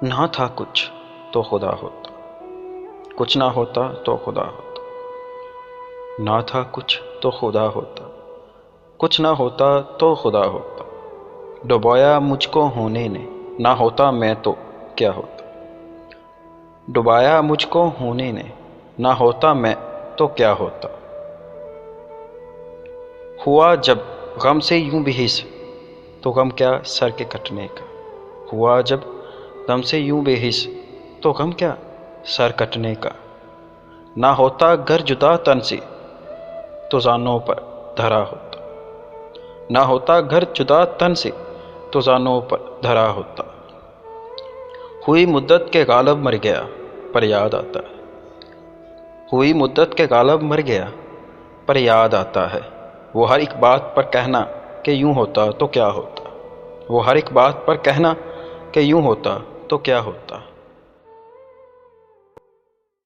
نہ تھا کچھ تو خدا ہوتا، کچھ نہ ہوتا تو خدا ہوتا۔ نہ تھا کچھ تو خدا ہوتا، کچھ نہ ہوتا تو خدا ہوتا۔ ڈبویا مجھ کو ہونے نے، نہ ہوتا میں تو کیا ہوتا۔ ڈبایا مجھ کو ہونے نے، نہ ہوتا میں تو کیا ہوتا۔ ہوا جب غم سے یوں بھی حس، تو غم کیا سر کے کٹنے کا۔ ہوا جب غم سے یوں بے حس، تو غم کیا سر کٹنے کا۔ نہ ہوتا گر جدا تن سے، تو زانوں پر دھرا ہوتا۔ نہ ہوتا گھر جدا تن سے، تو زانوں پر دھرا ہوتا۔ ہوئی مدت کے غالب مر گیا، پر یاد آتا ہے۔ ہوئی مدت کے غالب مر گیا، پر یاد آتا ہے۔ وہ ہر ایک بات پر کہنا کہ یوں ہوتا تو کیا ہوتا۔ وہ ہر ایک بات پر کہنا کہ یوں ہوتا تو کیا ہوتا۔